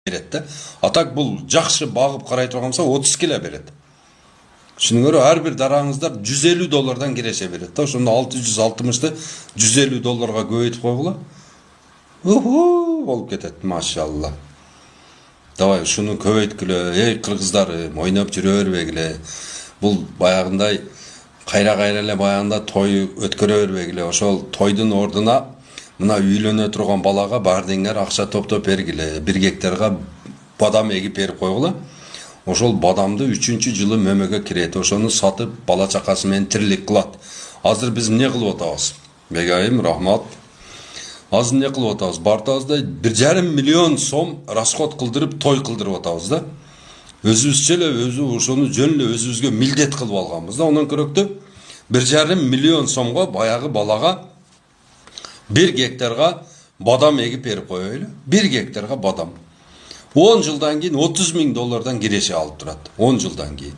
берет да. Атак бул жакшы багып карай турганса 30 келе берет. Шуның көрө ар бир дараңыздар $150 киреше берет да. Ошондо 660-ты $150 көбөйтүп койгула. Болуп кетет, машалла. Давай ушуну көбөйткүлө. Эй кыргыздар, ойноп жүрө бербегиле. Бул баягындай кайра эле баягында той өткөрө бербегиле. Ошол тойдун ордуна мына үйлөнө турган балага бардыңар акча топтоп бергиле. 1 гектарга бадам эгип берип койгула. Ошол бадамды 3-жылы мөмөгө кирет. Ошону сатып бала чакасы менен тирилик кылат. Азыр биз эмне кылып атабыз? Бегайым, рахмат. Азыр эмне кылып атабыз? Бартабыз да 1,5 миллион сом расход кылдырып той кылдырып атабыз да. Өзүбүзчө эле ошону жөн эле өзүбүзгө милдет кылып алганбыз да. Ондан көрөктө 1,5 миллион сомго баягы балага 1 гектарга бадам эгип берип коелу. 1 гектарга бадам. 10 жылдан кийин $30,000 киреше алып турат. 10 жылдан кийин.